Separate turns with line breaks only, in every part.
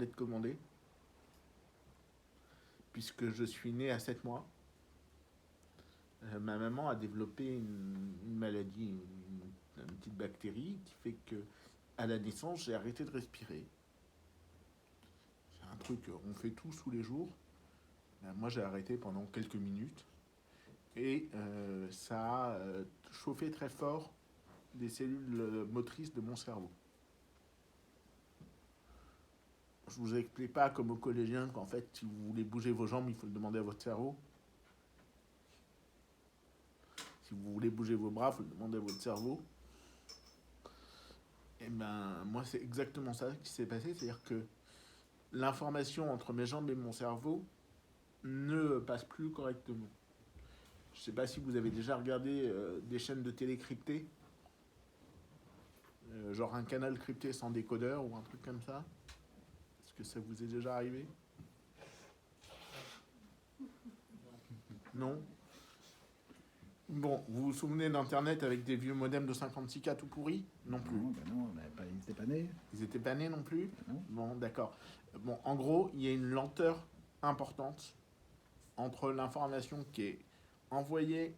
d'être commandé, puisque je suis né à 7 mois. Ma maman a développé une maladie, une petite bactérie qui fait que à la naissance, j'ai arrêté de respirer. C'est un truc qu'on fait tous les jours. Moi, j'ai arrêté pendant quelques minutes. Et ça a chauffé très fort les cellules motrices de mon cerveau. Je vous explique pas comme aux collégiens qu'en fait, si vous voulez bouger vos jambes, il faut le demander à votre cerveau. Si vous voulez bouger vos bras, il faut le demander à votre cerveau. Et ben, moi, c'est exactement ça qui s'est passé. C'est-à-dire que l'information entre mes jambes et mon cerveau ne passe plus correctement. Je ne sais pas si vous avez déjà regardé des chaînes de télé cryptées, genre un canal crypté sans décodeur ou un truc comme ça. Est-ce que ça vous est déjà arrivé? Non. Bon, vous vous souvenez d'Internet avec des vieux modems de 56K tout pourris? Non plus.
Non, ils n'étaient pas nés.
Ils étaient pas nés non plus?
Non.
Bon, d'accord. Bon, en gros, il y a une lenteur importante entre l'information qui est envoyée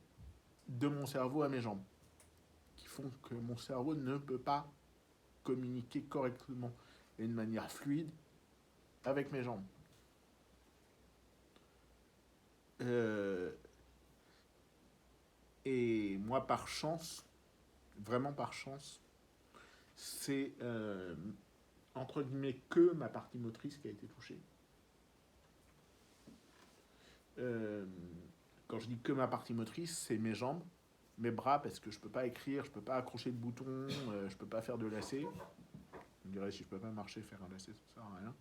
de mon cerveau à mes jambes, qui font que mon cerveau ne peut pas communiquer correctement et de manière fluide avec mes jambes. Et moi, par chance, vraiment par chance, c'est entre guillemets que ma partie motrice qui a été touchée. Quand je dis que ma partie motrice, c'est mes jambes, mes bras, parce que je peux pas écrire, je peux pas accrocher de boutons, je peux pas faire de lacets. Je me dirais, si je peux pas marcher, faire un lacet, ça sert à rien.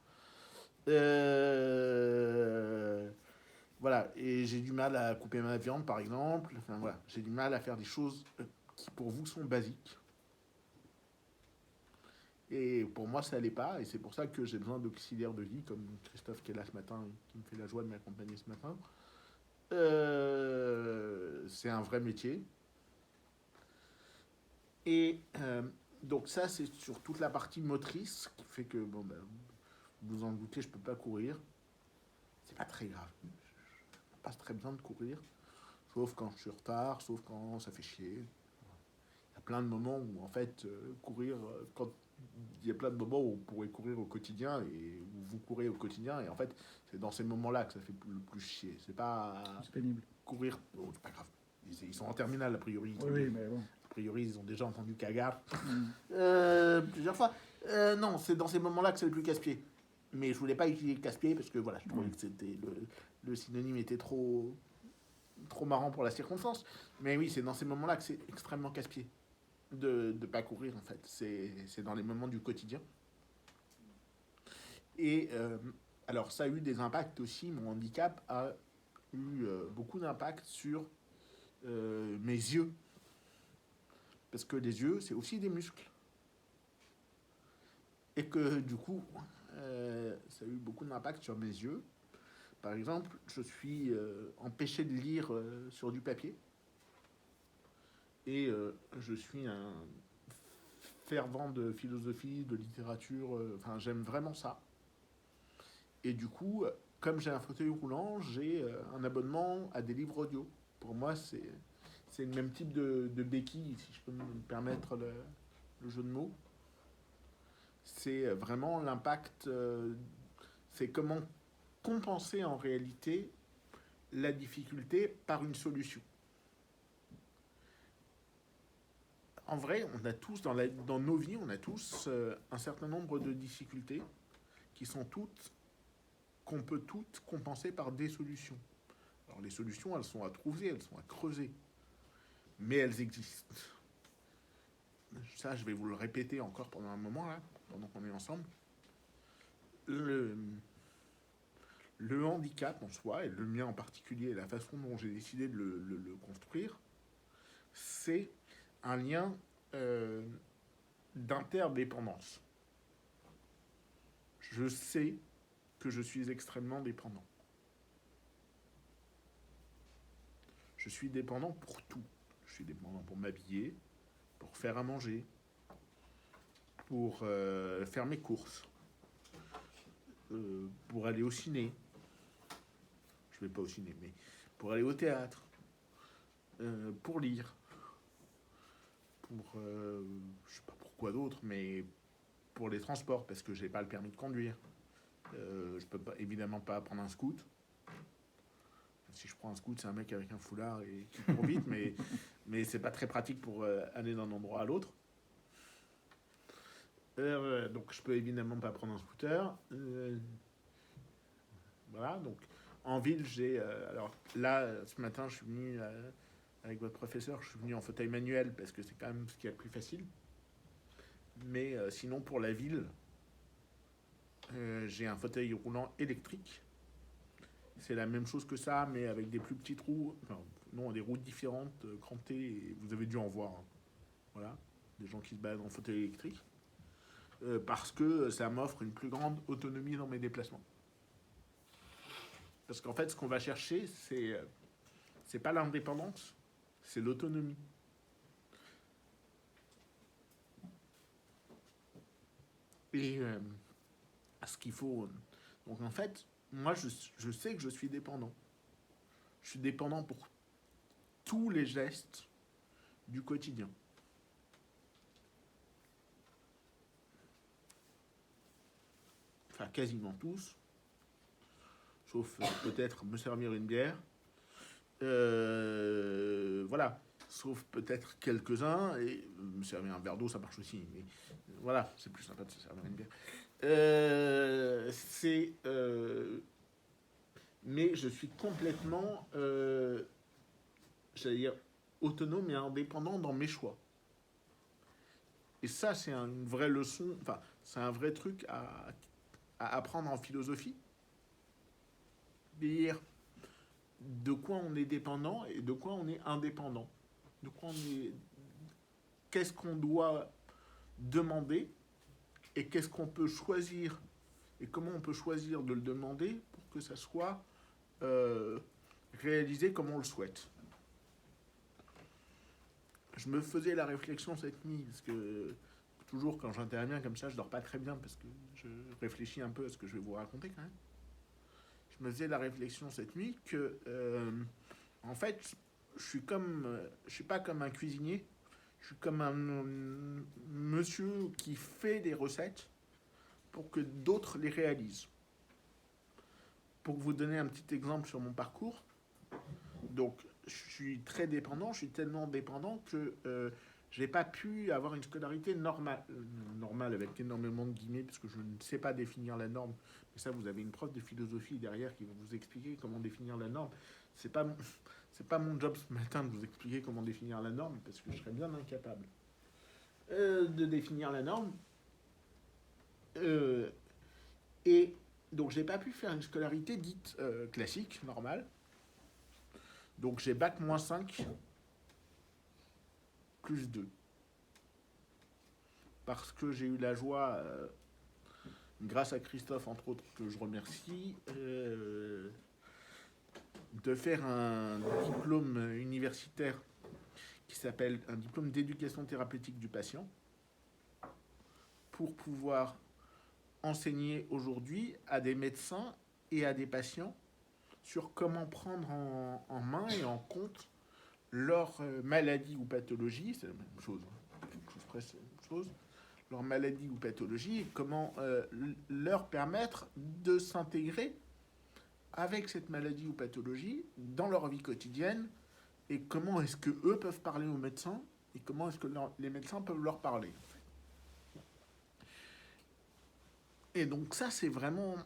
Voilà, et j'ai du mal à couper ma viande, par exemple. Enfin voilà, j'ai du mal à faire des choses qui pour vous sont basiques. Et pour moi, ça allait pas, et c'est pour ça que j'ai besoin d'auxiliaires de vie, comme Christophe qui est là ce matin, qui me fait la joie de m'accompagner ce matin. C'est un vrai métier. Et donc ça, c'est sur toute la partie motrice, qui fait que, bon, ben, vous en doutez, je peux pas courir. C'est pas très grave. Je passe très bien de courir, sauf quand je suis en retard, sauf quand ça fait chier. Il y a plein de moments où, en fait, courir, quand il y a plein de moments où vous pourrez courir au quotidien et où vous courez au quotidien, et en fait, c'est dans ces moments-là que ça fait le plus chier. C'est pas
C'est pénible.
courir, oh, c'est pas grave. Ils sont en terminale, a priori.
Oui, mais bon.
A priori, ils ont déjà entendu Cagar plusieurs fois. Non, c'est dans ces moments-là que c'est le plus casse-pied. Mais je voulais pas utiliser casse-pied parce que voilà, je trouvais que c'était le synonyme était trop marrant pour la circonstance. Mais oui, c'est dans ces moments-là que c'est extrêmement casse-pied de ne pas courir en fait. C'est dans les moments du quotidien. Et alors ça a eu des impacts aussi. Mon handicap a eu beaucoup d'impact sur mes yeux. Parce que les yeux, c'est aussi des muscles. Et que du coup, ça a eu beaucoup d'impact sur mes yeux. Par exemple, je suis empêché de lire sur du papier. Et je suis un fervent de philosophie, de littérature. Enfin, j'aime vraiment ça. Et du coup, comme j'ai un fauteuil roulant, j'ai un abonnement à des livres audio. Pour moi, c'est le même type de béquille, si je peux me permettre le jeu de mots. C'est vraiment l'impact, c'est comment compenser en réalité la difficulté par une solution. En vrai, on a tous, dans nos vies, on a tous un certain nombre de difficultés qui sont toutes, qu'on peut toutes compenser par des solutions. Alors les solutions, elles sont à trouver, elles sont à creuser, mais elles existent. Ça, je vais vous le répéter encore pendant un moment, là, pendant qu'on est ensemble. Le handicap en soi, et le mien en particulier, et la façon dont j'ai décidé de le construire, c'est un lien d'interdépendance. Je sais que je suis extrêmement dépendant. Je suis dépendant pour tout. Je suis dépendant pour m'habiller, pour faire à manger, pour faire mes courses. pour aller au ciné. Je vais pas au ciné, mais pour aller au théâtre, pour lire, pour je sais pas pourquoi d'autre, mais pour les transports parce que j'ai pas le permis de conduire. Je peux pas, évidemment pas prendre un scoot. Si je prends un scoot, c'est un mec avec un foulard et qui court vite, mais c'est pas très pratique pour aller d'un endroit à l'autre. Donc je peux évidemment pas prendre un scooter. Voilà, donc en ville, j'ai... alors là, ce matin, je suis venu avec votre professeur, je suis venu en fauteuil manuel parce que c'est quand même ce qui est le plus facile. Mais sinon, pour la ville, j'ai un fauteuil roulant électrique. C'est la même chose que ça, mais avec des plus petites roues. Enfin, non, des roues différentes, crantées. Et vous avez dû en voir. Hein. Voilà, des gens qui se baladent en fauteuil électrique. Parce que ça m'offre une plus grande autonomie dans mes déplacements. Parce qu'en fait, ce qu'on va chercher, c'est pas l'indépendance, c'est l'autonomie. Et ce qu'il faut... Donc en fait, moi, je sais que je suis dépendant. Je suis dépendant pour tous les gestes du quotidien. Enfin, quasiment tous. Sauf peut-être me servir une bière. Voilà. Sauf peut-être quelques-uns. Et me servir un verre d'eau, ça marche aussi. Mais voilà, c'est plus sympa de se servir une bière. Mais je suis complètement, j'allais dire, autonome et indépendant dans mes choix. Et ça, c'est une vraie leçon, enfin, c'est un vrai truc à apprendre en philosophie. Dire de quoi on est dépendant et de quoi on est indépendant. De quoi on est... Qu'est-ce qu'on doit demander et qu'est-ce qu'on peut choisir et comment on peut choisir de le demander pour que ça soit réalisé comme on le souhaite. Je me faisais la réflexion cette nuit, parce que toujours quand j'interviens comme ça, je dors pas très bien, parce que je réfléchis un peu à ce que je vais vous raconter quand même. Je me faisais la réflexion cette nuit que, en fait, je suis pas comme un cuisinier, je suis comme un monsieur qui fait des recettes pour que d'autres les réalisent. Pour vous donner un petit exemple sur mon parcours, donc je suis très dépendant, je suis tellement dépendant que j'ai pas pu avoir une scolarité normale, normale avec énormément de guillemets, parce que je ne sais pas définir la norme. Mais ça, vous avez une prof de philosophie derrière qui va vous expliquer comment définir la norme. C'est pas mon job ce matin de vous expliquer comment définir la norme, parce que je serais bien incapable de définir la norme. Et donc j'ai pas pu faire une scolarité dite classique, normale. Donc j'ai bac moins 5 plus 2. Parce que j'ai eu la joie, grâce à Christophe entre autres, que je remercie, de faire un diplôme universitaire qui s'appelle un diplôme d'éducation thérapeutique du patient pour pouvoir enseigner aujourd'hui à des médecins et à des patients sur comment prendre en main et en compte leur maladie ou pathologie, c'est la même chose, quelque chose presque la même chose, leur maladie ou pathologie, et comment leur permettre de s'intégrer avec cette maladie ou pathologie dans leur vie quotidienne, et comment est-ce que eux peuvent parler aux médecins, et comment est-ce que les médecins peuvent leur parler. Et donc ça, c'est vraiment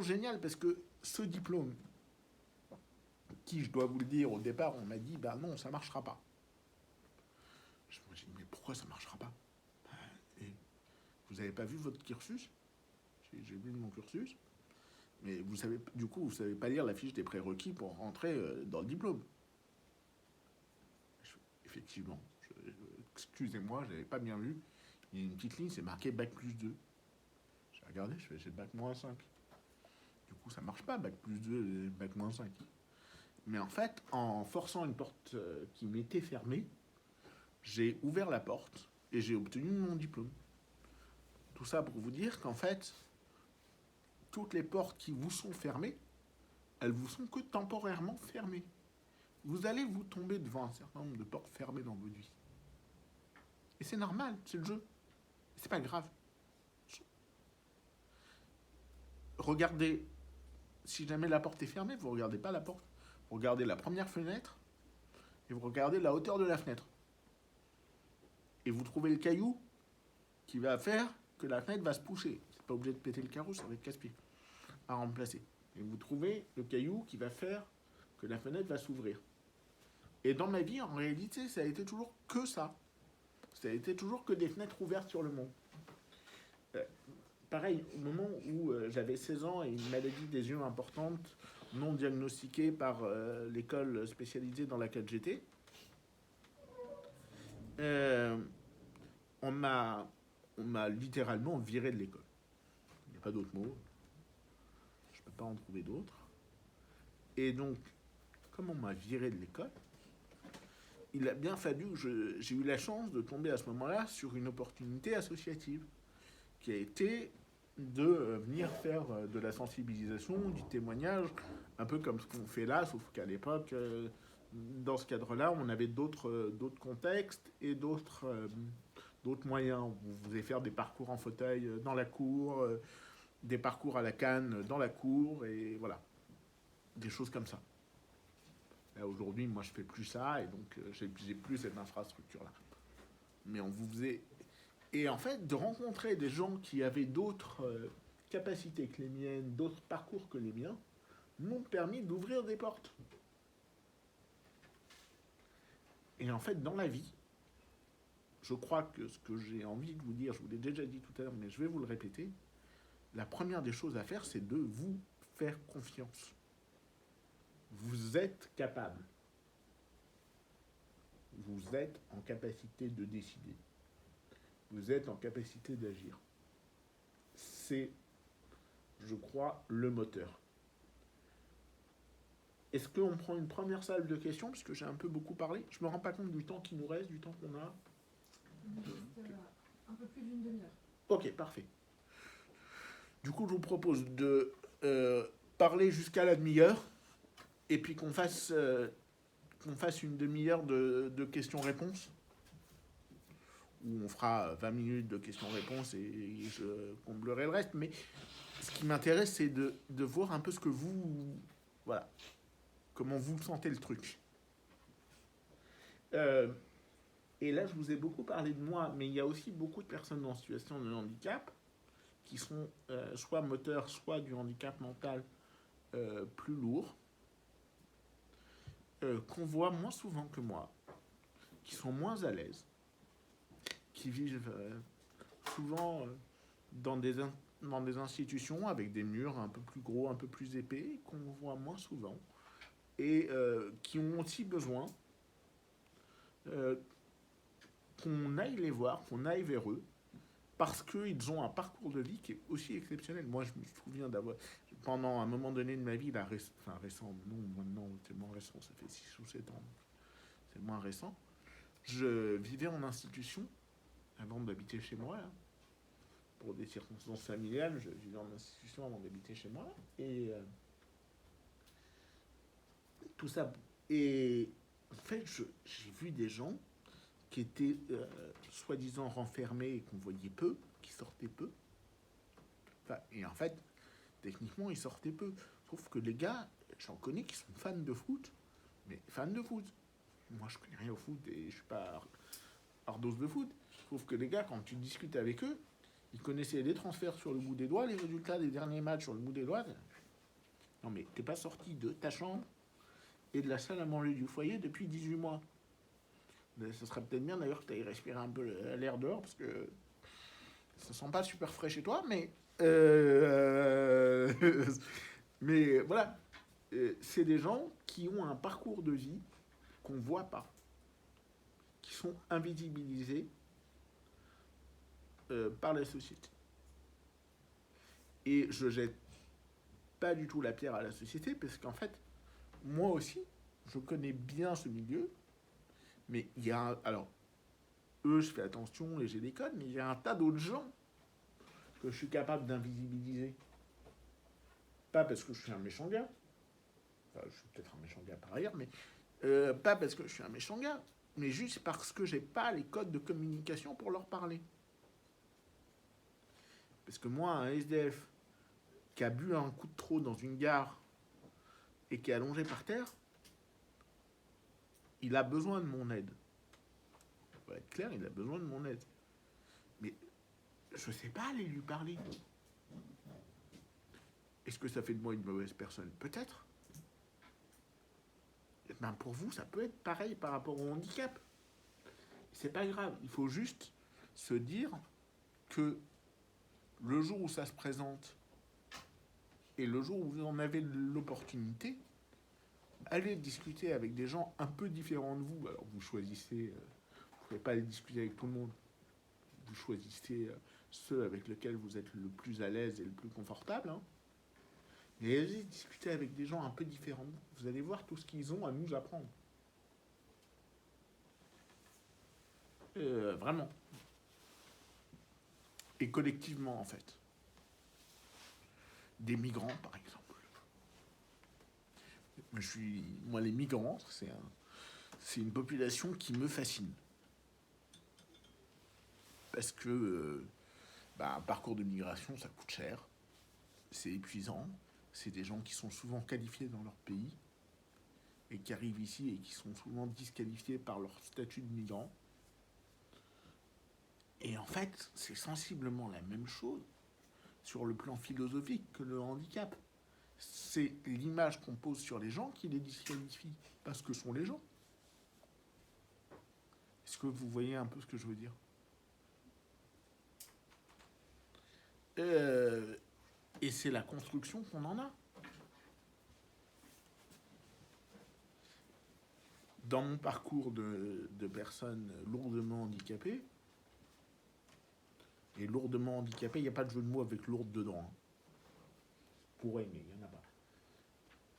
génial, parce que ce diplôme, qui, je dois vous le dire, au départ, on m'a dit, bah non, ça marchera pas. Je me suis dit, mais pourquoi ça marchera pas? Et vous avez pas vu votre cursus? J'ai vu mon cursus, mais vous savez, du coup, vous savez pas lire la fiche des prérequis pour rentrer dans le diplôme. Effectivement, excusez-moi, je n'avais pas bien vu. Il y a une petite ligne, c'est marqué bac plus 2. J'ai regardé, j'ai bac moins 5. Du coup, ça marche pas, bac plus 2 et bac moins 5. Mais en fait, en forçant une porte qui m'était fermée, j'ai ouvert la porte et j'ai obtenu mon diplôme. Tout ça pour vous dire qu'en fait, toutes les portes qui vous sont fermées, elles vous sont que temporairement fermées. Vous allez vous tomber devant un certain nombre de portes fermées dans votre vie. Et c'est normal, c'est le jeu. C'est pas grave. Regardez, si jamais la porte est fermée, vous ne regardez pas la porte. Vous regardez la première fenêtre et vous regardez la hauteur de la fenêtre. Et vous trouvez le caillou qui va faire que la fenêtre va se pousser. C'est pas obligé de péter le carreau, ça va être casse-pied à remplacer. Et vous trouvez le caillou qui va faire que la fenêtre va s'ouvrir. Et dans ma vie, en réalité, ça a été toujours que ça. Ça a été toujours que des fenêtres ouvertes sur le monde. Pareil, au moment où j'avais 16 ans et une maladie des yeux importante, non diagnostiquée par l'école spécialisée dans laquelle j'étais, on m'a littéralement viré de l'école. Il n'y a pas d'autre mot. Je ne peux pas en trouver d'autres. Et donc, comme on m'a viré de l'école, il a bien fallu que j'ai eu la chance de tomber à ce moment-là sur une opportunité associative qui a été de venir faire de la sensibilisation, du témoignage, un peu comme ce qu'on fait là, sauf qu'à l'époque, dans ce cadre-là, on avait d'autres contextes et d'autres moyens. Vous pouvez faire des parcours en fauteuil dans la cour, des parcours à la canne dans la cour, et voilà, des choses comme ça. Aujourd'hui, moi, je fais plus ça, et donc j'ai plus cette infrastructure-là. Mais on vous faisait... Et en fait, de rencontrer des gens qui avaient d'autres capacités que les miennes, d'autres parcours que les miens, m'ont permis d'ouvrir des portes. Et en fait, dans la vie, je crois que ce que j'ai envie de vous dire, je vous l'ai déjà dit tout à l'heure, mais je vais vous le répéter, la première des choses à faire, c'est de vous faire confiance. Vous êtes capable. Vous êtes en capacité de décider. Vous êtes en capacité d'agir. C'est, je crois, le moteur. Est-ce qu'on prend une première salle de questions, puisque j'ai un peu beaucoup parlé? Je me rends pas compte du temps qui nous reste, du temps qu'on a.
Il nous reste un peu plus d'une demi-heure.
Ok, parfait. Du coup, je vous propose de parler jusqu'à la demi-heure, et puis qu'on fasse une demi-heure de questions-réponses, où on fera 20 minutes de questions-réponses et je comblerai le reste. Mais ce qui m'intéresse, c'est de voir un peu ce que vous... Voilà. Comment vous sentez le truc. Et là, je vous ai beaucoup parlé de moi, mais il y a aussi beaucoup de personnes en situation de handicap qui sont soit moteurs, soit du handicap mental plus lourd, qu'on voit moins souvent que moi, qui sont moins à l'aise, qui vivent souvent dans des institutions avec des murs un peu plus gros, un peu plus épais, qu'on voit moins souvent, et qui ont aussi besoin qu'on aille les voir, qu'on aille vers eux, parce qu'ils ont un parcours de vie qui est aussi exceptionnel. Moi, je me souviens d'avoir, pendant un moment donné de ma vie, récent, non, maintenant, c'est moins récent, ça fait 6 ou 7 ans, c'est moins récent, je vivais en institution, avant d'habiter chez moi, là. Pour des circonstances familiales, je vivais en institution avant d'habiter chez moi, et tout ça. Et en fait, j'ai vu des gens qui étaient soi-disant renfermés et qu'on voyait peu, qui sortaient peu. Enfin, et en fait, techniquement, ils sortaient peu. Sauf que les gars, j'en connais qui sont fans de foot, mais fans de foot. Moi, je connais rien au foot et je suis pas ardos de foot. Sauf que les gars, quand tu discutes avec eux, ils connaissaient les transferts sur le bout des doigts, les résultats des derniers matchs sur le bout des doigts. Non, mais t'es pas sorti de ta chambre et de la salle à manger du foyer depuis 18 mois. Ce serait peut-être bien d'ailleurs que tu ailles respirer un peu l'air dehors, parce que ça sent pas super frais chez toi, mais mais voilà, c'est des gens qui ont un parcours de vie qu'on voit pas, qui sont invisibilisés par la société. Et je jette pas du tout la pierre à la société, parce qu'en fait, moi aussi, je connais bien ce milieu, mais il y a... Alors, eux, je fais attention et j'ai des codes, mais il y a un tas d'autres gens que je suis capable d'invisibiliser. Pas parce que je suis un méchant gars. Enfin, je suis peut-être un méchant gars par ailleurs, mais pas parce que je suis un méchant gars, mais juste parce que j'ai pas les codes de communication pour leur parler. Parce que moi, un SDF qui a bu un coup de trop dans une gare et qui est allongé par terre, il a besoin de mon aide. Pour être clair, il a besoin de mon aide. Mais je sais pas aller lui parler. Est-ce que ça fait de moi une mauvaise personne? Peut-être. Ben pour vous, ça peut être pareil par rapport au handicap. C'est pas grave. Il faut juste se dire que le jour où ça se présente et le jour où vous en avez l'opportunité, allez discuter avec des gens un peu différents de vous. Alors vous choisissez, vous ne pouvez pas aller discuter avec tout le monde. Vous choisissez ceux avec lesquels vous êtes le plus à l'aise et le plus confortable. Hein. Et allez discuter avec des gens un peu différents. Vous allez voir tout ce qu'ils ont à nous apprendre. Vraiment. Et collectivement, en fait. Des migrants, par exemple. Moi, les migrants, c'est une population qui me fascine. Parce que un parcours de migration, ça coûte cher. C'est épuisant. C'est des gens qui sont souvent qualifiés dans leur pays et qui arrivent ici et qui sont souvent disqualifiés par leur statut de migrant. Et en fait, c'est sensiblement la même chose sur le plan philosophique que le handicap. C'est l'image qu'on pose sur les gens qui les disqualifie, parce que sont les gens. Est-ce que vous voyez un peu ce que je veux dire? Et c'est la construction qu'on en a. Dans mon parcours de personnes lourdement handicapées, et lourdement handicapées, il n'y a pas de jeu de mots avec lourde dedans. Hein. Pourrait, mais il n'y en a pas.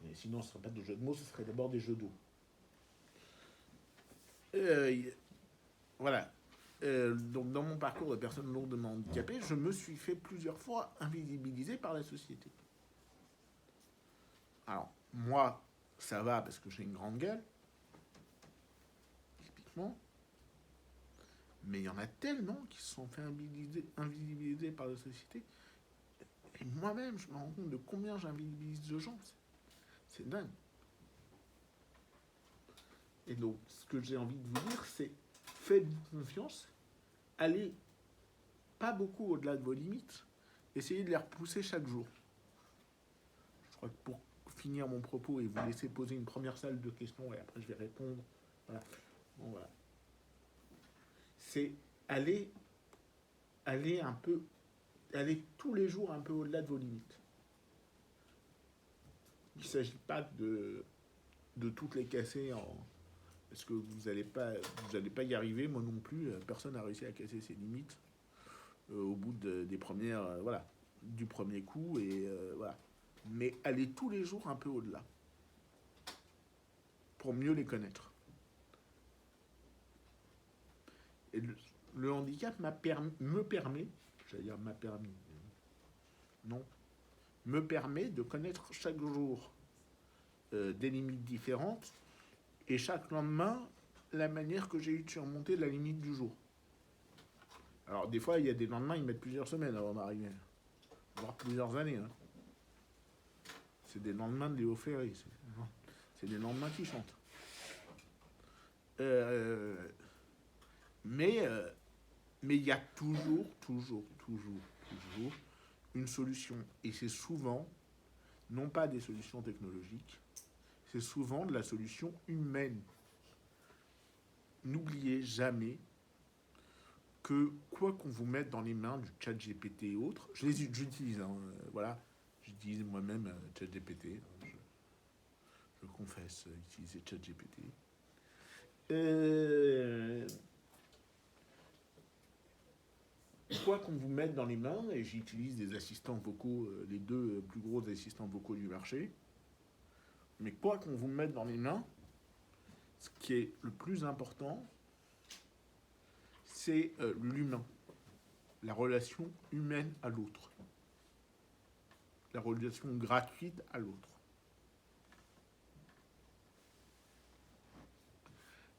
Et sinon, ce ne serait pas de jeu de mots, ce serait d'abord des jeux d'eau. Voilà. Donc, dans mon parcours de personnes lourdement handicapées, je me suis fait plusieurs fois invisibiliser par la société. Alors, moi, ça va parce que j'ai une grande gueule, typiquement. Mais il y en a tellement qui se sont fait invisibiliser par la société. Et moi-même, je me rends compte de combien j'invisibilise de gens. C'est dingue. Et donc, ce que j'ai envie de vous dire, c'est faites-vous confiance, allez pas beaucoup au-delà de vos limites, essayez de les repousser chaque jour. Je crois que pour finir mon propos et vous laisser poser une première salle de questions et après je vais répondre. Voilà. Bon, voilà. C'est aller tous les jours un peu au-delà de vos limites. Il ne s'agit pas de toutes les casser parce que vous n'allez pas y arriver, moi non plus. Personne n'a réussi à casser ses limites au bout des premières, du premier coup et voilà. Mais allez tous les jours un peu au-delà pour mieux les connaître. Et le handicap me permet de connaître chaque jour des limites différentes et chaque lendemain la manière que j'ai eu de surmonter la limite du jour. Alors des fois il y a des lendemains ils mettent plusieurs semaines avant d'arriver, voire plusieurs années. Hein. C'est des lendemains de Léo Ferré, c'est des lendemains qui chantent. Mais il y a toujours une solution. Et c'est souvent, non pas des solutions technologiques, c'est souvent de la solution humaine. N'oubliez jamais que quoi qu'on vous mette dans les mains du ChatGPT et autres, j'utilise, voilà, j'utilise moi-même ChatGPT, je confesse utiliser ChatGPT. Quoi qu'on vous mette dans les mains, et j'utilise des assistants vocaux, les deux plus gros assistants vocaux du marché, mais quoi qu'on vous mette dans les mains, ce qui est le plus important, c'est l'humain, la relation humaine à l'autre. la relation gratuite à l'autre.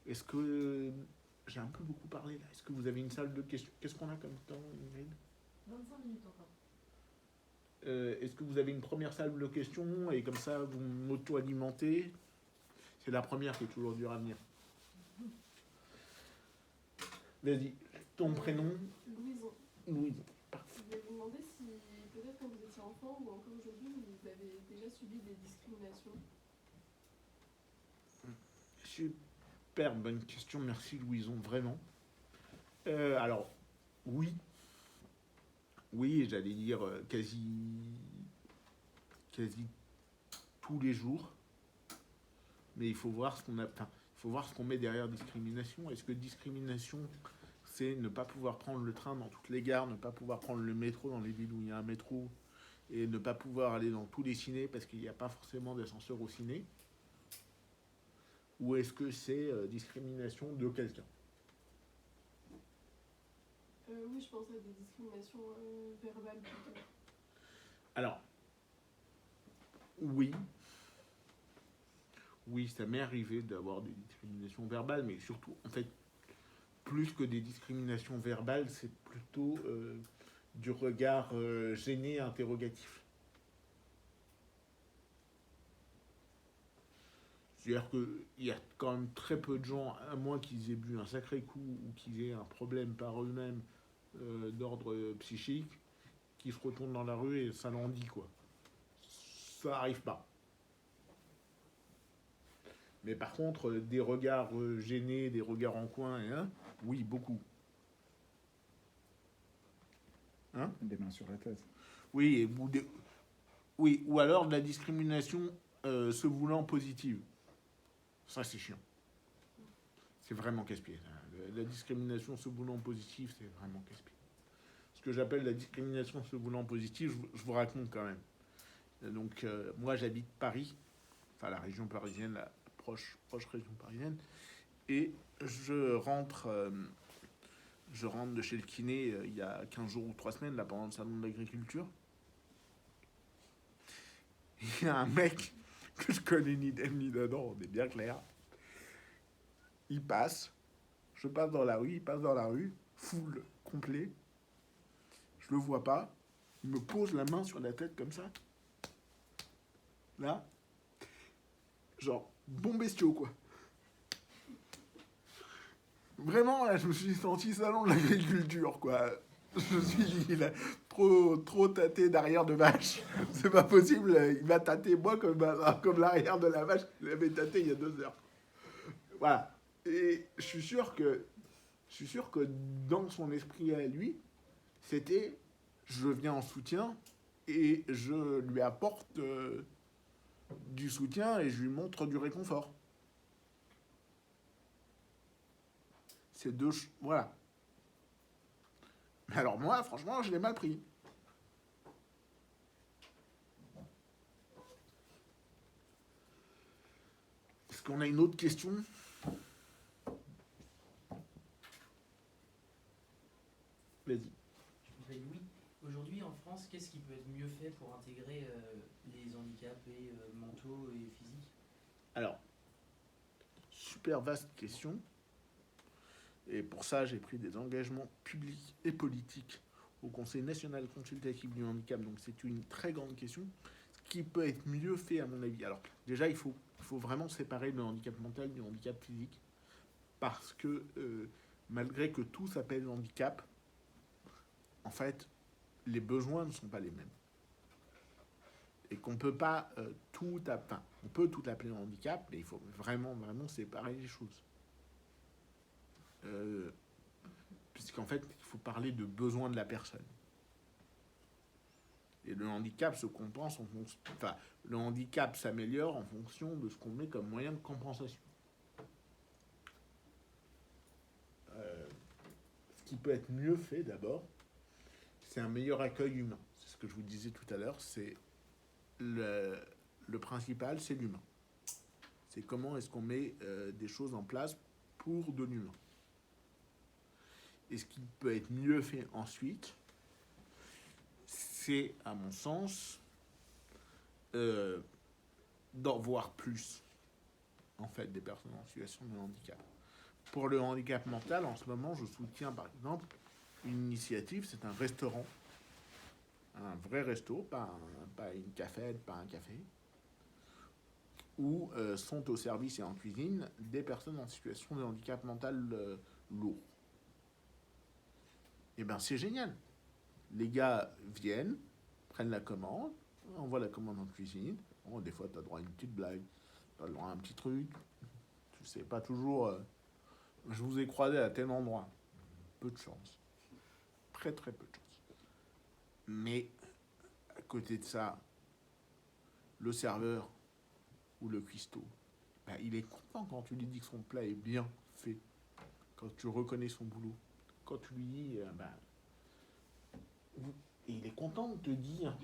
Est-ce que... J'ai un peu beaucoup parlé là. Est-ce que vous avez une salle de questions? Qu'est-ce qu'on a comme temps, Ingrid?
25 minutes encore.
Est-ce que vous avez une première salle de questions et comme ça vous m'auto-alimentez? C'est la première qui est toujours dure à venir. Vas-y, ton prénom?
Louison.
Louise.
Je voulais vous demander si, peut-être quand vous étiez enfant ou encore aujourd'hui, vous avez déjà subi des discriminations.
Super bonne question, merci Louison, vraiment. Alors, oui. Oui, j'allais dire quasi tous les jours. Mais il faut voir ce qu'on a. Enfin, il faut voir ce qu'on met derrière discrimination. Est-ce que discrimination, c'est ne pas pouvoir prendre le train dans toutes les gares, ne pas pouvoir prendre le métro dans les villes où il y a un métro, et ne pas pouvoir aller dans tous les cinés parce qu'il n'y a pas forcément d'ascenseur au ciné? Ou est-ce que c'est discrimination de quelqu'un?
Oui, je pense à des discriminations verbales plutôt.
Alors, oui. Oui, ça m'est arrivé d'avoir des discriminations verbales, mais surtout, en fait, plus que des discriminations verbales, c'est plutôt du regard gêné, interrogatif. C'est-à-dire qu'il y a quand même très peu de gens, à moins qu'ils aient bu un sacré coup ou qu'ils aient un problème par eux-mêmes d'ordre psychique, qui se retournent dans la rue et ça l'en dit, quoi. Ça arrive pas. Mais par contre, des regards gênés, des regards en coin, oui, beaucoup. Hein?
Des mains sur la tête.
Oui, oui, ou alors de la discrimination se voulant positive. Ça, c'est chiant. C'est vraiment casse-pied. La discrimination se voulant positive, c'est vraiment casse-pied. Ce que j'appelle la discrimination se voulant positive, je vous raconte quand même. Donc, moi, j'habite Paris, enfin la région parisienne, la proche région parisienne, et je rentre de chez le kiné il y a 15 jours ou 3 semaines, là, pendant le salon de l'agriculture. Il y a un mec que je connais ni d'elle ni dedans, on est bien clair. Il passe, je passe dans la rue, il passe dans la rue, full, complet. Je le vois pas, il me pose la main sur la tête comme ça. Là, genre, bon bestiau, quoi. Vraiment, là, je me suis senti salon de l'agriculture, quoi. Je me suis dit, il a trop tâté d'arrière de vache. C'est pas possible, il m'a tâté, moi, comme l'arrière de la vache qu'il avait tâté il y a 2 heures. Voilà. Et je suis sûr que dans son esprit à lui, c'était, je viens en soutien et je lui apporte du soutien et je lui montre du réconfort. C'est deux... Voilà. Mais alors moi, franchement, je l'ai mal pris. Est-ce qu'on a une autre question? Vas-y.
Je m'appelle Louis. Aujourd'hui, en France, qu'est-ce qui peut être mieux fait pour intégrer les handicapés mentaux et physiques?
Alors, super vaste question. Et pour ça, j'ai pris des engagements publics et politiques au Conseil national consultatif du handicap. Donc c'est une très grande question. Ce qui peut être mieux fait, à mon avis. Alors, déjà, il faut vraiment séparer le handicap mental du handicap physique. Parce que, malgré que tout s'appelle handicap, en fait, les besoins ne sont pas les mêmes. Et qu'on peut pas tout appeler... Enfin, on peut tout appeler handicap, mais il faut vraiment séparer les choses. Puisqu'en fait, il faut parler de besoins de la personne. Et le handicap se compense en fonction... Enfin, le handicap s'améliore en fonction de ce qu'on met comme moyen de compensation. Ce qui peut être mieux fait d'abord, c'est un meilleur accueil humain. C'est ce que je vous disais tout à l'heure, c'est le principal, c'est l'humain. C'est comment est-ce qu'on met des choses en place pour de l'humain. Et ce qui peut être mieux fait ensuite, c'est, à mon sens, euh, d'en voir plus, en fait, des personnes en situation de handicap. Pour le handicap mental, en ce moment, je soutiens, par exemple, une initiative, c'est un restaurant, un vrai resto, pas une cafette, pas un café, où sont au service et en cuisine des personnes en situation de handicap mental lourd. Et ben c'est génial. Les gars viennent, prennent la commande, envoient la commande en cuisine. Bon, des fois, tu as droit à une petite blague, tu as droit à un petit truc. Tu sais pas toujours. Je vous ai croisé à tel endroit. Peu de chance. Très très peu de chance. Mais à côté de ça, le serveur ou le cuistot, ben, il est content quand tu lui dis que son plat est bien fait, quand tu reconnais son boulot, quand tu lui dis, et il est content de te dire,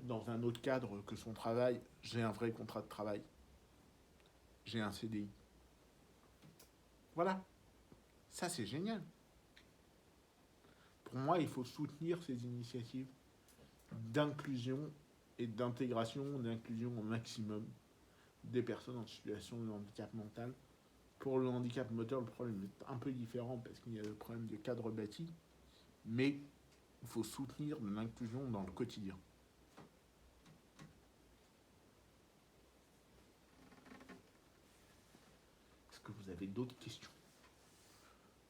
dans un autre cadre, que son travail, j'ai un vrai contrat de travail, j'ai un CDI. Voilà, ça c'est génial. Pour moi, il faut soutenir ces initiatives d'inclusion et d'inclusion au maximum des personnes en situation de handicap mental. Pour le handicap moteur, le problème est un peu différent parce qu'il y a le problème de cadre bâti, mais il faut soutenir l'inclusion dans le quotidien. Est-ce que vous avez d'autres questions?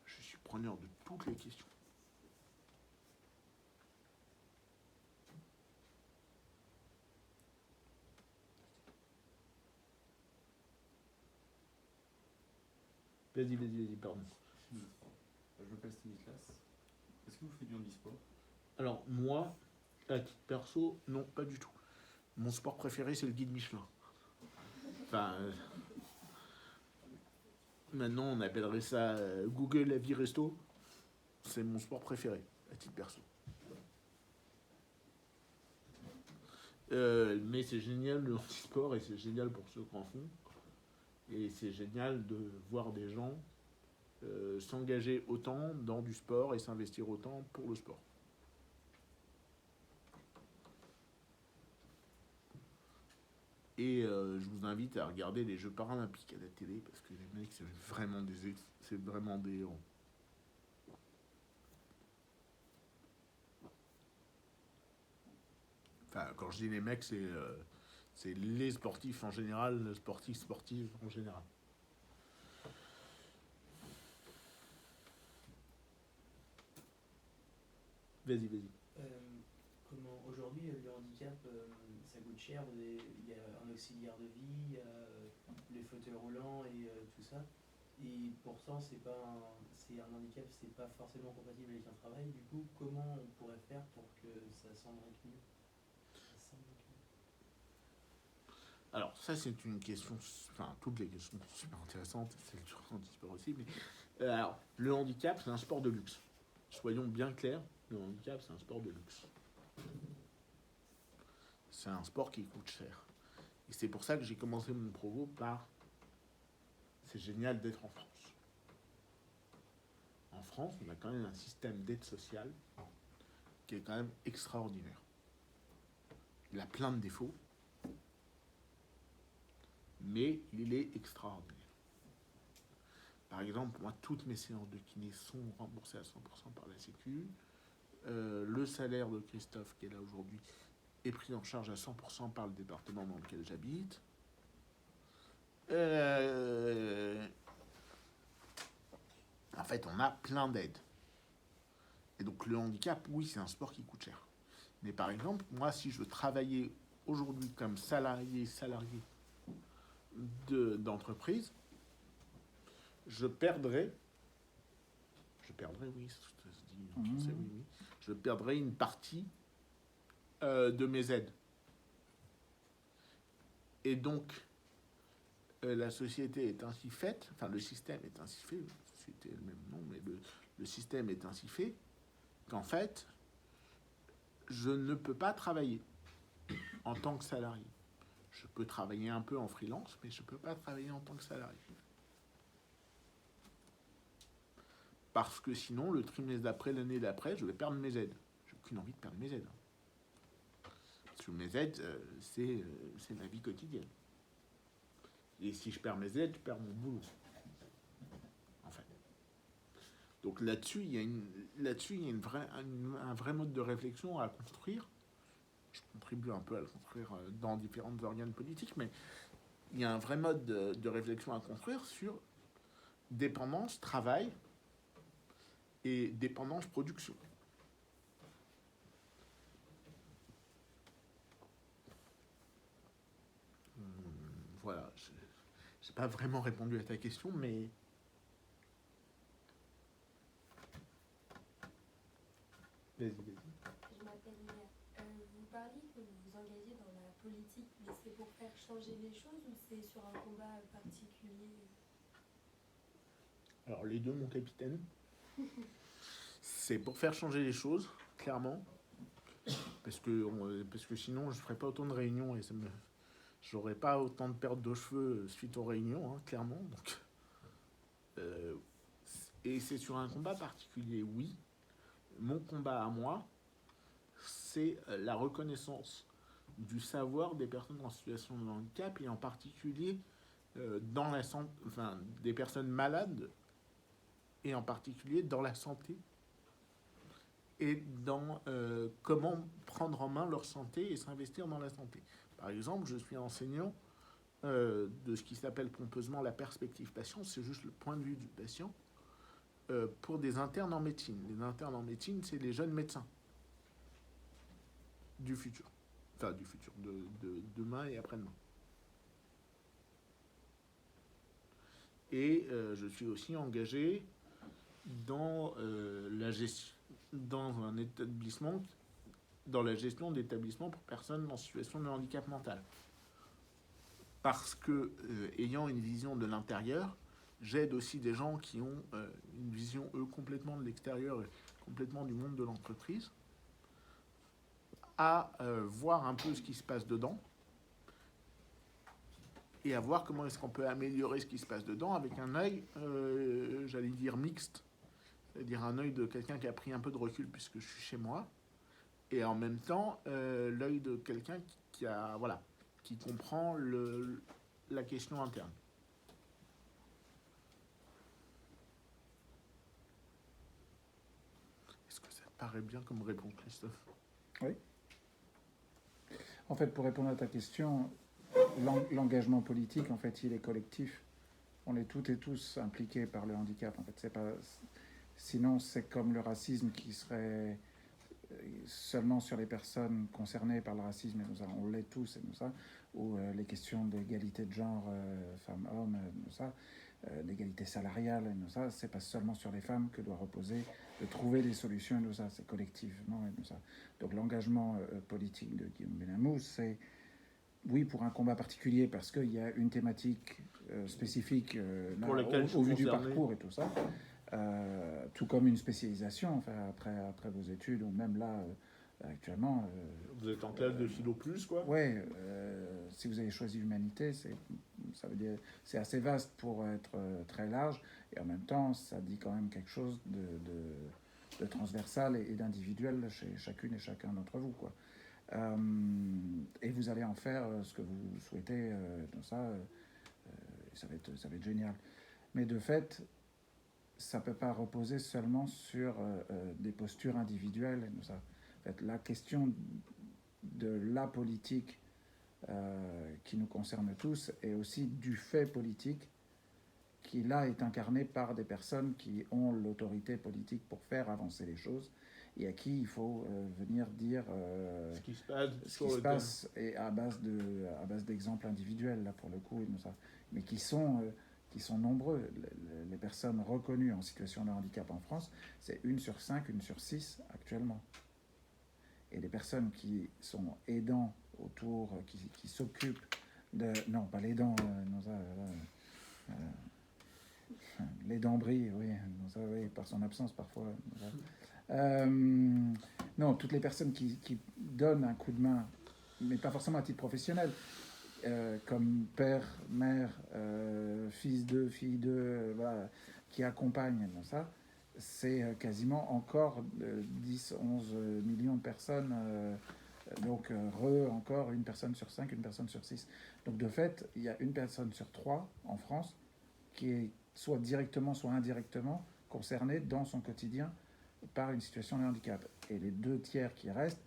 Je suis preneur de toutes les questions. Vas-y, pardon.
Je m'appelle Stanislas. Est-ce que vous faites du handisport?
Alors, moi, à titre perso, non, pas du tout. Mon sport préféré, c'est le guide Michelin. Enfin, maintenant, on appellerait ça Google La Vie Resto. C'est mon sport préféré, à titre perso. Mais c'est génial le sport et c'est génial pour ceux qui en font. Et c'est génial de voir des gens s'engager autant dans du sport et s'investir autant pour le sport. Et je vous invite à regarder les Jeux paralympiques à la télé parce que les mecs, c'est vraiment des héros. Enfin, quand je dis les mecs, c'est les sportifs en général, les sportifs en général. Vas-y.
Comment aujourd'hui le handicap ça coûte cher, il y a un auxiliaire de vie, il y a les fauteuils roulants et tout ça. Et pourtant c'est un handicap, c'est pas forcément compatible avec un travail. Du coup, comment on pourrait faire pour que ça s'embrique mieux?
Alors ça c'est une question, enfin toutes les questions sont super intéressantes, celle du handisport aussi, mais alors le handicap c'est un sport de luxe. Soyons bien clairs, le handicap c'est un sport de luxe. C'est un sport qui coûte cher. Et c'est pour ça que j'ai commencé mon propos par c'est génial d'être en France. En France, on a quand même un système d'aide sociale qui est quand même extraordinaire. Il a plein de défauts, mais il est extraordinaire. Par exemple, moi, toutes mes séances de kiné sont remboursées à 100% par la Sécu. Le salaire de Christophe, qui est là aujourd'hui, est pris en charge à 100% par le département dans lequel j'habite. En fait, on a plein d'aides. Et donc, le handicap, oui, c'est un sport qui coûte cher. Mais par exemple, moi, si je travaillais aujourd'hui comme salarié d'entreprise, je perdrais, oui, ça se dit en français, oui, je perdrais une partie de mes aides. Et donc, la société est ainsi faite, enfin le système est ainsi fait, la société est le même nom, mais le système est ainsi fait, qu'en fait, je ne peux pas travailler en tant que salarié. Je peux travailler un peu en freelance, mais je ne peux pas travailler en tant que salarié. Parce que sinon, le trimestre d'après, l'année d'après, je vais perdre mes aides. J'ai aucune envie de perdre mes aides. Parce que mes aides, c'est ma vie quotidienne. Et si je perds mes aides, je perds mon boulot. En fait. Donc là-dessus, il y a un vrai mode de réflexion à construire. Je contribue un peu à le construire dans différents organes politiques, mais il y a un vrai mode de réflexion à construire sur dépendance, travail et dépendance, production. Voilà, je n'ai pas vraiment répondu à ta question, mais... Vas-y.
Je m'appelle Léa. Vous parliez que vous vous engagez dans la politique, mais c'est pour faire changer les choses ou c'est sur un combat particulier?
Alors les deux, mon capitaine. C'est pour faire changer les choses, clairement. Parce que sinon, je ne ferais pas autant de réunions et j'aurais pas autant de pertes de cheveux suite aux réunions, hein, clairement. Donc, et c'est sur un combat particulier, oui. Mon combat à moi, c'est la reconnaissance du savoir des personnes en situation de handicap et en particulier dans la santé, enfin, des personnes malades et en particulier dans la santé et dans comment prendre en main leur santé et s'investir dans la santé. Par exemple, je suis enseignant de ce qui s'appelle pompeusement la perspective patient, c'est juste le point de vue du patient, pour des internes en médecine. Les internes en médecine, c'est les jeunes médecins du futur. Enfin, du futur, de demain et après-demain. Et je suis aussi engagé dans la gestion, dans un établissement, dans la gestion d'établissements pour personnes en situation de handicap mental. Parce que, ayant une vision de l'intérieur, j'aide aussi des gens qui ont une vision, eux, complètement de l'extérieur et complètement du monde de l'entreprise, à voir un peu ce qui se passe dedans et à voir comment est-ce qu'on peut améliorer ce qui se passe dedans avec un œil, j'allais dire mixte, c'est-à-dire un œil de quelqu'un qui a pris un peu de recul puisque je suis chez moi, et en même temps l'œil de quelqu'un qui comprend la question interne. Est-ce que ça te paraît bien comme réponse, Christophe?
Oui. En fait, pour répondre à ta question, l'engagement politique, en fait, il est collectif. On est toutes et tous impliqués par le handicap. En fait, c'est pas. Sinon, c'est comme le racisme qui serait seulement sur les personnes concernées par le racisme et tout ça. On l'est tous et tout ça. Ou les questions d'égalité de genre, femmes-hommes, tout ça. L'égalité salariale et tout ça. C'est pas seulement sur les femmes que doit reposer de trouver des solutions et tout ça. C'est collectivement et tout ça. Donc l'engagement politique de Guillaume Benhamou, c'est oui pour un combat particulier parce qu'il y a une thématique spécifique là, au vu du parcours et tout ça. Tout comme une spécialisation, enfin, après vos études, ou même là, actuellement...
vous êtes en classe de philo plus, quoi?
Ouais, si vous avez choisi humanité, ça veut dire c'est assez vaste pour être très large, et en même temps, ça dit quand même quelque chose de transversal et d'individuel chez chacune et chacun d'entre vous, quoi. Et vous allez en faire ce que vous souhaitez, dans ça, ça va être génial. Mais de fait... ça ne peut pas reposer seulement sur des postures individuelles. Et tout ça. En fait, la question de la politique qui nous concerne tous est aussi du fait politique qui, là, est incarné par des personnes qui ont l'autorité politique pour faire avancer les choses et à qui il faut venir dire
ce qui se
passe et à base d'exemples individuels, là, pour le coup, et tout ça. Mais qui sont nombreux. Les personnes reconnues en situation de handicap en France, c'est 1 sur 5, 1 sur 6 actuellement. Et les personnes qui sont aidants autour, qui s'occupent de... Non, pas les dents, les dents brillent, oui, oui, par son absence parfois. Non, toutes les personnes qui donnent un coup de main, mais pas forcément à titre professionnel, comme père, mère, fils d'eux, fille d'eux, voilà, qui accompagnent dans ça, c'est quasiment encore 10-11 millions de personnes Donc, encore une personne sur 5, une personne sur 6. Donc, de fait, il y a une personne sur 3 en France qui est soit directement, soit indirectement concernée dans son quotidien par une situation de handicap. Et les 2 tiers qui restent,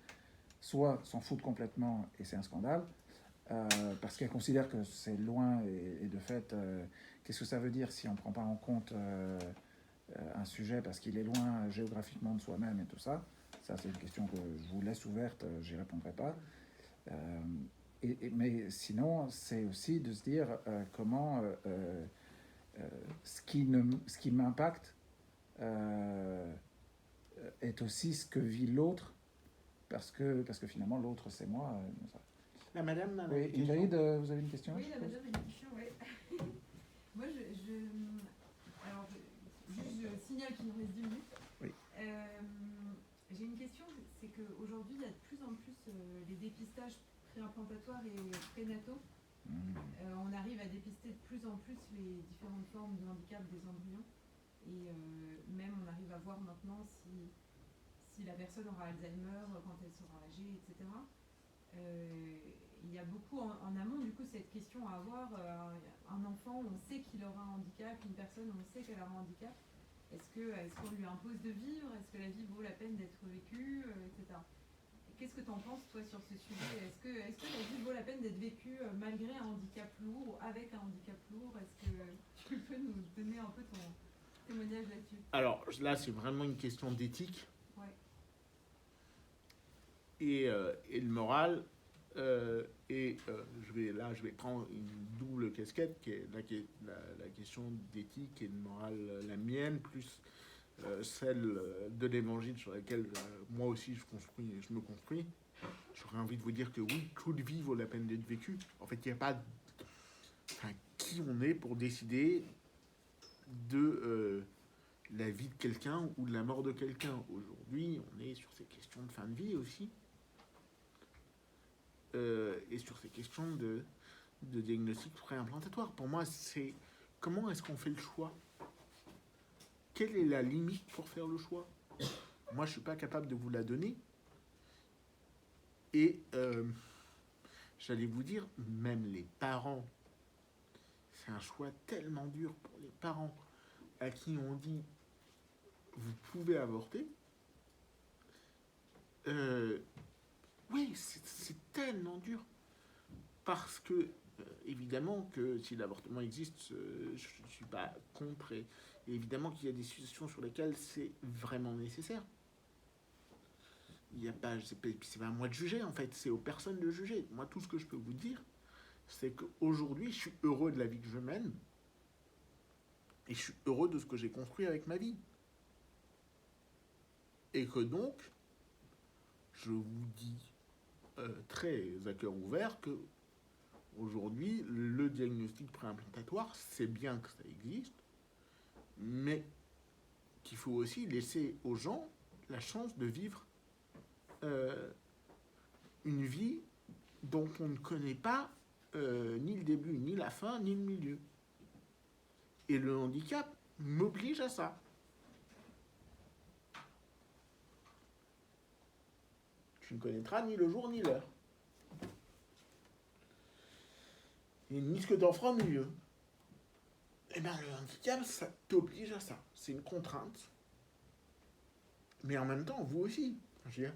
soit s'en foutent complètement, et c'est un scandale, parce qu'elles considèrent que c'est loin, et de fait, qu'est-ce que ça veut dire si on ne prend pas en compte un sujet parce qu'il est loin géographiquement de soi-même et tout ça. Ça, c'est une question que je vous laisse ouverte, j'y répondrai pas. Mais sinon, c'est aussi de se dire comment ce qui m'impacte est aussi ce que vit l'autre, parce que finalement, l'autre, c'est moi.
La madame a
Oui,
une question.
Ingrid, vous avez une question?
Oui, la madame a une question, oui. Moi, alors, juste, je signale qu'il nous reste 10 minutes.
Oui.
J'ai une question, c'est qu'aujourd'hui, il y a de plus en plus les dépistages préimplantatoires et prénataux. On arrive à dépister de plus en plus les différentes formes de handicap des embryons. Et même, on arrive à voir maintenant si la personne aura Alzheimer quand elle sera âgée, etc. Il y a beaucoup en amont, du coup, cette question à avoir. Un enfant, on sait qu'il aura un handicap, une personne, on sait qu'elle aura un handicap. Est-ce qu'on lui impose de vivre? Est-ce que la vie vaut la peine d'être vécue, etc. Qu'est-ce que tu en penses, toi, sur ce sujet? Est-ce que la vie vaut la peine d'être vécue malgré un handicap lourd ou avec un handicap lourd? Est-ce que tu peux nous donner un peu ton témoignage là-dessus?
Alors là, c'est vraiment une question d'éthique.
Ouais.
Et le moral. Je vais prendre une double casquette qui est la question d'éthique et de morale, la mienne, plus celle de l'évangile sur laquelle moi aussi je me construis. J'aurais envie de vous dire que oui, toute vie vaut la peine d'être vécue. En fait, il n'y a pas... qui on est pour décider de la vie de quelqu'un ou de la mort de quelqu'un? Aujourd'hui, on est sur ces questions de fin de vie aussi. Et sur ces questions de diagnostic préimplantatoire. Pour moi, c'est comment est-ce qu'on fait le choix? Quelle est la limite pour faire le choix? Moi, je ne suis pas capable de vous la donner. Et j'allais vous dire, même les parents, c'est un choix tellement dur pour les parents à qui on dit vous pouvez avorter. Oui, c'est tellement dur. Parce que, évidemment, que si l'avortement existe, je ne suis pas contre. Et évidemment qu'il y a des situations sur lesquelles c'est vraiment nécessaire. Il y a pas, c'est pas à moi de juger, en fait. C'est aux personnes de juger. Moi, tout ce que je peux vous dire, c'est qu'aujourd'hui, je suis heureux de la vie que je mène. Et je suis heureux de ce que j'ai construit avec ma vie. Et que donc, je vous dis très à cœur ouvert que aujourd'hui, le diagnostic préimplantatoire, c'est bien que ça existe, mais qu'il faut aussi laisser aux gens la chance de vivre une vie dont on ne connaît pas ni le début, ni la fin, ni le milieu. Et le handicap m'oblige à ça. Tu ne connaîtras ni le jour ni l'heure. Et ni ce que t'en feras au milieu. Et bien le handicap, ça t'oblige à ça. C'est une contrainte. Mais en même temps, vous aussi. Je veux dire,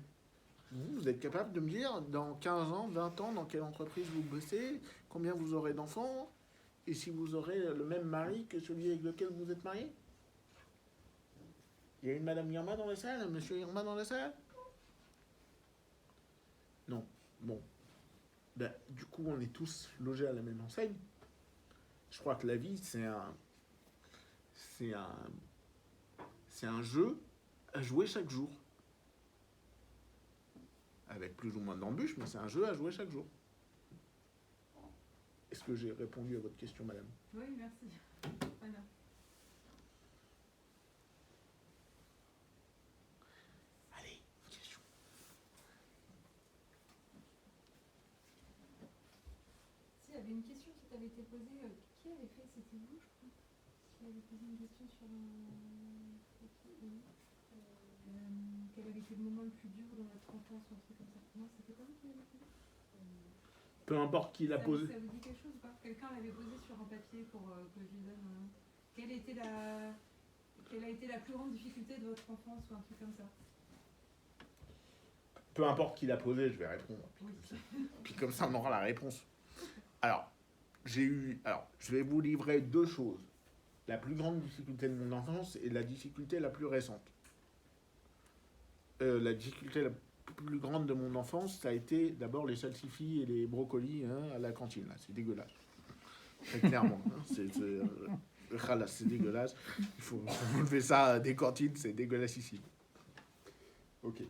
vous êtes capable de me dire, dans 15 ans, 20 ans, dans quelle entreprise vous bossez, combien vous aurez d'enfants, et si vous aurez le même mari que celui avec lequel vous êtes marié? Il y a une Madame Irma dans la salle, un Monsieur Irma dans la salle? Non. Bon. Ben, du coup, on est tous logés à la même enseigne. Je crois que la vie, c'est un jeu à jouer chaque jour. Avec plus ou moins d'embûches, mais c'est un jeu à jouer chaque jour. Est-ce que j'ai répondu à votre question, madame?
Oui, merci. Très bien.
Allez, question.
Si, il y avait une question qui t'avait été posée. Qui avait fait? C'était vous, je crois. Qui avait posé une question sur quel avait été le moment le plus dur dans votre enfance ou un truc comme ça? Non, c'était pas vous qui l'avez posé?
Peu importe qui l'a posé.
Ça vous dit quelque chose ou pas? Quelqu'un l'avait posé sur un papier pour que je lui donne. Quelle a été la plus grande difficulté de votre enfance ou un truc comme ça?
Peu importe qui l'a posé, je vais répondre.
Oui.
Puis comme ça, on aura la réponse. Alors, je vais vous livrer deux choses. La plus grande difficulté de mon enfance et la difficulté la plus récente. La difficulté la plus grande de mon enfance, ça a été d'abord les salsifis et les brocolis à la cantine. Là, c'est dégueulasse. Très clairement. C'est dégueulasse. Il faut enlever ça des cantines, c'est dégueulassissime. Ok.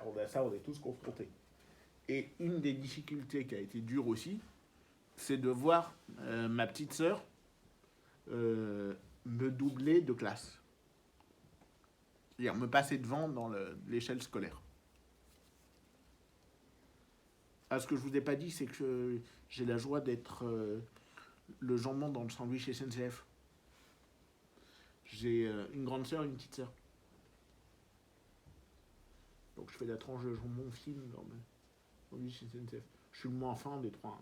On est tous confrontés. Et une des difficultés qui a été dure aussi, c'est de voir ma petite sœur me doubler de classe. C'est-à-dire me passer devant dans l'échelle scolaire. Ce que je vous ai pas dit, c'est que j'ai la joie d'être le jambon dans le sandwich SNCF. J'ai une grande sœur et une petite sœur. Donc je fais la tranche de jambon fine dans le sandwich SNCF. Je suis le moins fin des trois.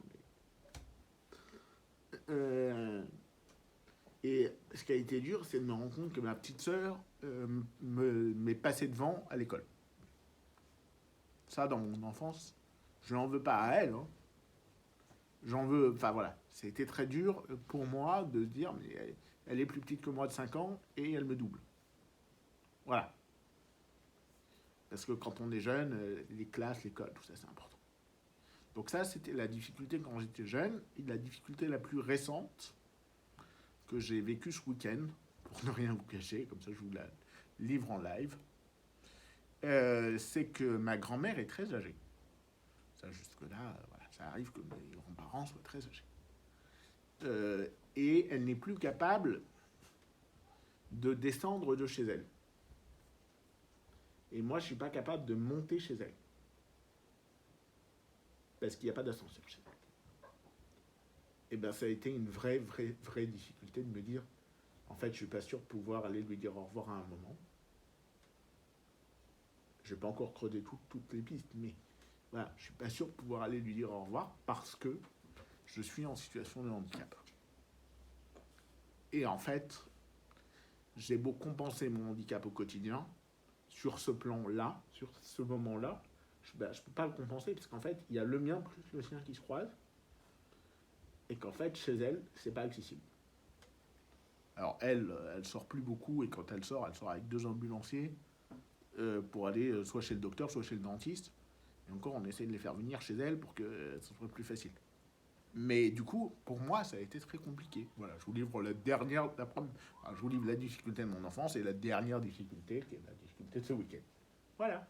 Et ce qui a été dur, c'est de me rendre compte que ma petite sœur m'est passée devant à l'école. Ça, dans mon enfance, je n'en veux pas à elle. Hein. J'en veux... Enfin, voilà. C'était très dur pour moi de se dire, mais elle est plus petite que moi de 5 ans et elle me double. Voilà. Parce que quand on est jeune, les classes, l'école, tout ça, c'est important. Donc ça, c'était la difficulté quand j'étais jeune. Et la difficulté la plus récente que j'ai vécue ce week-end, pour ne rien vous cacher, comme ça je vous la livre en live, c'est que ma grand-mère est très âgée. Ça, jusque-là, voilà, ça arrive que mes grands-parents soient très âgés. Et elle n'est plus capable de descendre de chez elle. Et moi, je ne suis pas capable de monter chez elle. Parce qu'il n'y a pas d'ascenseur chez elle. Et bien, ça a été une vraie difficulté de me dire, en fait, je ne suis pas sûr de pouvoir aller lui dire au revoir à un moment. Je n'ai pas encore creusé toutes les pistes, mais voilà, je ne suis pas sûr de pouvoir aller lui dire au revoir parce que je suis en situation de handicap. Et en fait, j'ai beau compenser mon handicap au quotidien, sur ce plan-là, sur ce moment-là, je ne peux pas le compenser parce qu'en fait, il y a le mien plus le sien qui se croisent et qu'en fait, chez elle, c'est pas accessible. Alors elle sort plus beaucoup et quand elle sort avec 2 ambulanciers pour aller soit chez le docteur, soit chez le dentiste. Et encore, on essaie de les faire venir chez elle pour que ce soit plus facile. Mais du coup, pour moi, ça a été très compliqué. Voilà, je vous livre je vous livre la difficulté de mon enfance et la dernière difficulté, qui est la difficulté de ce week-end. Voilà.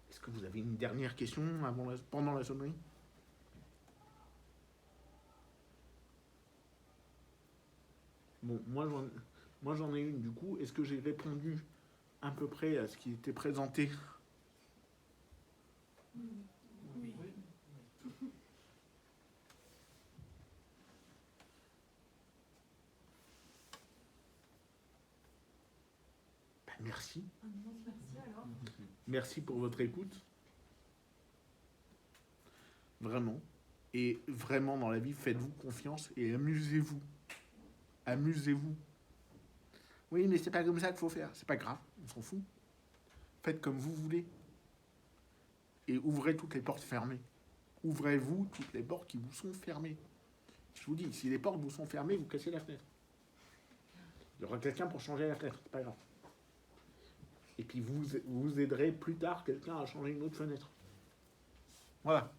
Est-ce que vous avez une dernière question pendant la sonnerie? Bon, moi j'en ai une du coup. Est-ce que j'ai répondu à peu près à ce qui était présenté?
Oui.
Merci.
Merci alors.
Merci pour votre écoute. Vraiment. Et vraiment dans la vie, faites-vous confiance et amusez-vous. Amusez-vous. Oui, mais c'est pas comme ça qu'il faut faire. C'est pas grave, on s'en fout. Faites comme vous voulez. Et ouvrez toutes les portes fermées. Ouvrez-vous toutes les portes qui vous sont fermées. Je vous dis, si les portes vous sont fermées, vous cassez la fenêtre. Il y aura quelqu'un pour changer la fenêtre, c'est pas grave. Et puis vous aiderez plus tard quelqu'un à changer une autre fenêtre. Voilà.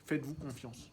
Faites-vous confiance.